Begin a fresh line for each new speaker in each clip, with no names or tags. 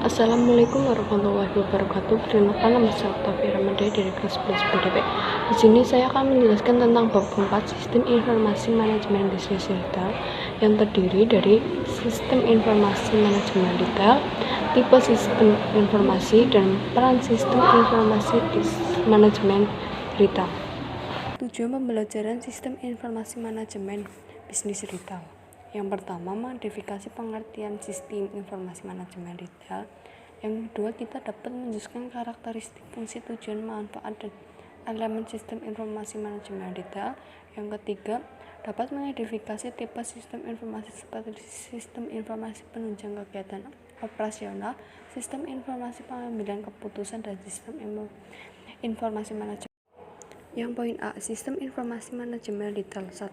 Assalamualaikum warahmatullahi wabarakatuh. Perkenalkan, nama saya Octavia Ramadhani dari kelas 11 PDP. Di sini saya akan menjelaskan tentang bab keempat, sistem informasi manajemen bisnis retail, yang terdiri dari sistem informasi manajemen retail, tipe sistem informasi, dan peran sistem informasi manajemen retail. Tujuan pembelajaran sistem informasi manajemen bisnis retail. Yang pertama, mengidentifikasi pengertian sistem informasi manajemen retail. Yang kedua, kita dapat menjelaskan karakteristik, fungsi, tujuan, manfaat, dan elemen sistem informasi manajemen retail. Yang ketiga, dapat mengidentifikasi tipe sistem informasi seperti sistem informasi penunjang kegiatan operasional, sistem informasi pengambilan keputusan, dan sistem informasi manajemen. Yang poin A, sistem informasi manajemen retail. 1.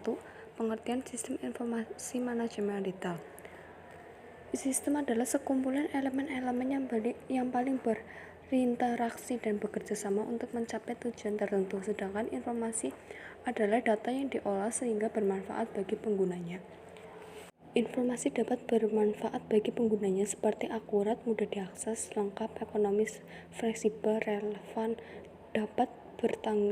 Pengertian sistem informasi manajemen retail. Sistem adalah sekumpulan elemen-elemen yang paling berinteraksi dan bekerja sama untuk mencapai tujuan tertentu, sedangkan informasi adalah data yang diolah sehingga bermanfaat bagi penggunanya. Informasi dapat bermanfaat bagi penggunanya seperti akurat, mudah diakses, lengkap, ekonomis, fleksibel, relevan, dapat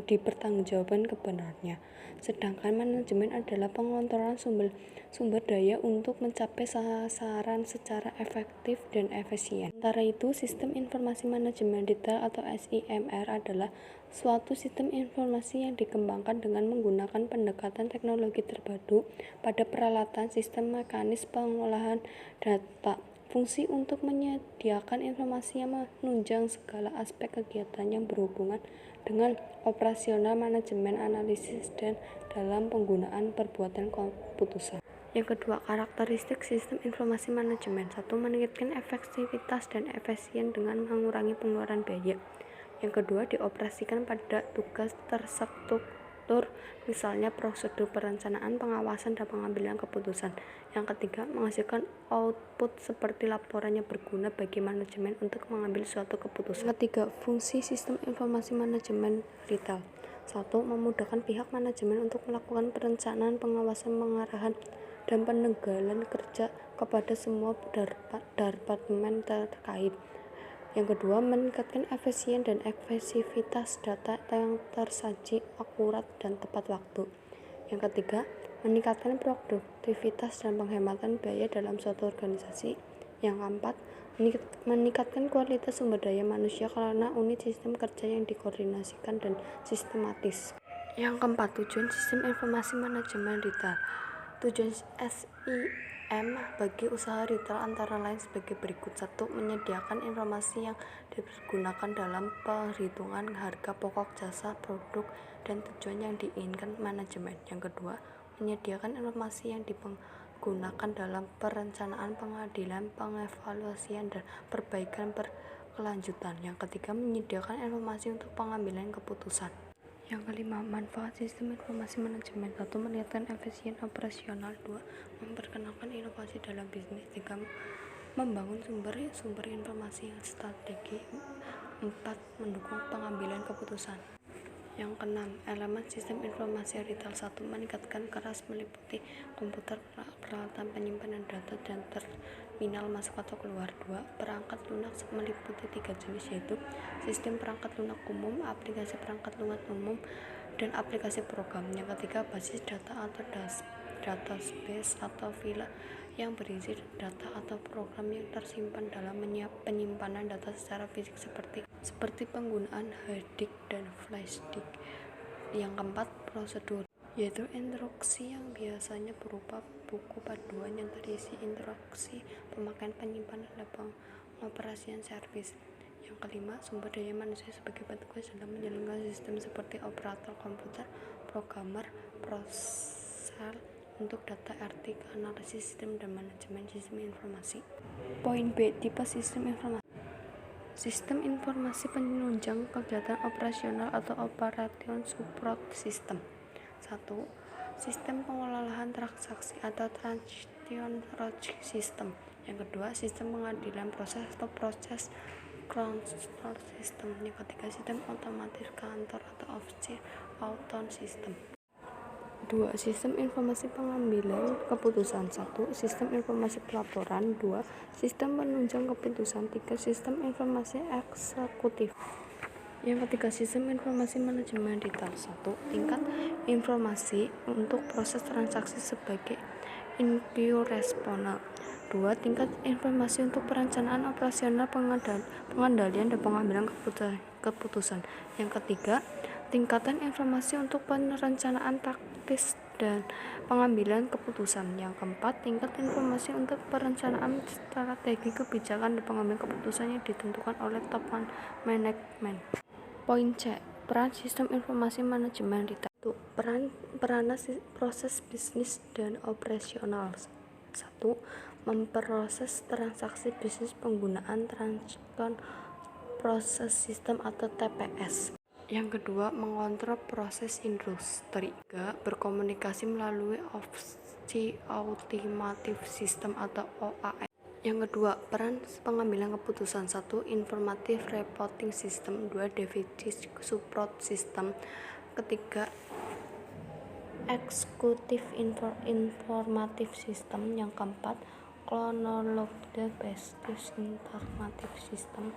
dipertanggungjawabkan kebenarannya. Sedangkan manajemen adalah pengontrolan sumber daya untuk mencapai sasaran secara efektif dan efisien. Sementara itu, sistem informasi manajemen retail atau SIMR adalah suatu sistem informasi yang dikembangkan dengan menggunakan pendekatan teknologi terpadu pada peralatan sistem mekanis pengolahan data. Fungsi untuk menyediakan informasi yang menunjang segala aspek kegiatan yang berhubungan dengan operasional, manajemen, analisis, dan dalam penggunaan perbuatan keputusan. Yang kedua, karakteristik sistem informasi manajemen. 1. Meningkatkan efektivitas dan efisien dengan mengurangi pengeluaran biaya. Yang kedua, dioperasikan pada tugas terstruktur, misalnya prosedur perencanaan, pengawasan, dan pengambilan keputusan. Yang ketiga, menghasilkan output seperti laporan yang berguna bagi manajemen untuk mengambil suatu keputusan. Ketiga, fungsi sistem informasi manajemen retail. 1. Memudahkan pihak manajemen untuk melakukan perencanaan, pengawasan, pengarahan, dan penegalan kerja kepada semua departemen terkait. Yang kedua, meningkatkan efisien dan efektivitas data yang tersaji akurat dan tepat waktu. Yang ketiga, meningkatkan produktivitas dan penghematan biaya dalam suatu organisasi. Yang keempat, meningkatkan kualitas sumber daya manusia karena unit sistem kerja yang dikoordinasikan dan sistematis. Yang keempat, tujuan sistem informasi manajemen retail. Tujuan SIM bagi usaha retail antara lain sebagai berikut. 1. Menyediakan informasi yang digunakan dalam perhitungan harga pokok jasa, produk, dan tujuan yang diinginkan manajemen. Yang kedua, menyediakan informasi yang digunakan dalam perencanaan, pengadilan, pengevaluasian, dan perbaikan berkelanjutan. Yang ketiga, menyediakan informasi untuk pengambilan keputusan. Yang kelima, manfaat sistem informasi manajemen. 1. Meningkatkan efisien operasional. 2. Memperkenalkan inovasi dalam bisnis. 3. Membangun sumber informasi yang strategis. 4. Mendukung pengambilan keputusan. Yang keenam, elemen sistem informasi retail. 1. Meningkatkan keras meliputi komputer, peralatan penyimpanan data, dan terminal masuk atau keluar. 2. Perangkat lunak meliputi 3 jenis, yaitu sistem perangkat lunak umum, aplikasi perangkat lunak umum, dan aplikasi program. Yang ketiga, basis data atau database atau file yang berisi data atau program yang tersimpan dalam penyimpanan data secara fisik seperti penggunaan hard disk dan flash disk. Yang keempat, prosedur, yaitu instruksi yang biasanya berupa buku panduan yang terisi instruksi pemakaian, penyimpanan, dan pengoperasian servis. Yang kelima, sumber daya manusia sebagai petugas dalam menjalankan sistem seperti operator komputer, programmer, prosel untuk data RT, analisis sistem, dan manajemen sistem informasi. Poin B, tipe sistem informasi. Sistem informasi penunjang kegiatan operasional atau operation support system. 1. Sistem pengolahan transaksi atau transaction logic system. Yang kedua, sistem pengadilan proses atau proses control system. Yang ketiga, sistem otomatis kantor atau office automation system. 2. Sistem informasi pengambilan keputusan. 1. Sistem informasi pelaporan. 2. Sistem penunjang keputusan. 3. Sistem informasi eksekutif. Yang ketiga, sistem informasi manajemen detail. 1. Tingkat informasi untuk proses transaksi sebagai input responal. 2. Tingkat informasi untuk perencanaan operasional, pengendalian dan pengambilan keputusan. Yang ketiga, tingkatan informasi untuk perencanaan taktis dan pengambilan keputusan. Yang keempat, tingkat informasi untuk perencanaan strategi kebijakan dan pengambilan keputusan yang ditentukan oleh top management. Poin C. Peran sistem informasi manajemen detail. Peranan proses bisnis dan operasional. 1. Memproses transaksi bisnis penggunaan transaction proses sistem atau TPS. Yang kedua, mengontrol proses industri. 3. Berkomunikasi melalui automatic system atau OAS. Yang kedua, peran pengambilan keputusan. 1. Informative reporting system. 2. Deficit support system. Ketiga, executive informative system. Yang keempat, chronological based informative system.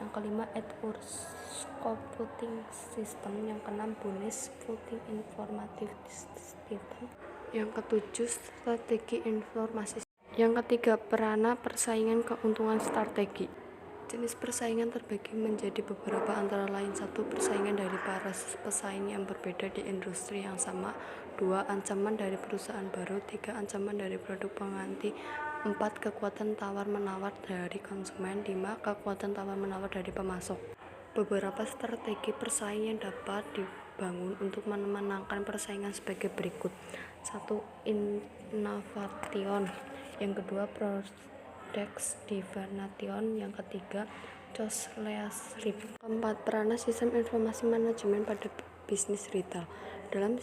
Yang kelima, adverse computing system. Yang keenam, bonus voting informative system. Yang ketujuh, strategi informasi. Yang ketiga, peranan persaingan keuntungan strategi. Jenis persaingan terbagi menjadi beberapa, antara lain: 1. Persaingan dari para pesaing yang berbeda di industri yang sama. 2. Ancaman dari perusahaan baru. 3. Ancaman dari produk pengganti. 4. Kekuatan tawar-menawar dari konsumen. 5. Kekuatan tawar-menawar dari pemasok. Beberapa strategi persaingan dapat dibangun untuk memenangkan persaingan sebagai berikut. 1. Innovation. Yang kedua, product differentiation. Yang ketiga, cost leadership. Keempat, peranan sistem informasi manajemen pada bisnis retail. Dalam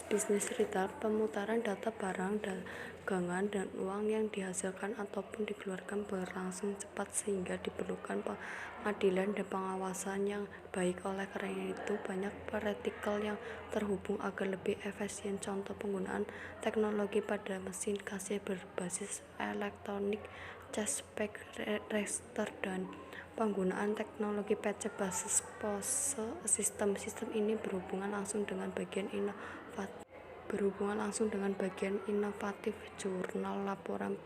bisnis retail, pemutaran data barang, dagangan, dan uang yang dihasilkan ataupun dikeluarkan berlangsung cepat sehingga diperlukan pengadilan dan pengawasan yang baik. Oleh karena itu, banyak vertikal yang terhubung agar lebih efisien. Contoh penggunaan teknologi pada mesin kasir berbasis elektronik, cash back register, dan penggunaan teknologi PC basis POS sistem. Sistem ini berhubungan langsung dengan bagian inovatif jurnal, laporan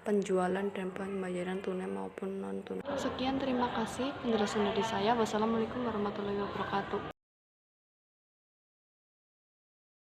penjualan, dan pembayaran tunai maupun non tunai. Sekian, terima kasih penjelasan dari saya. Wassalamualaikum warahmatullahi wabarakatuh.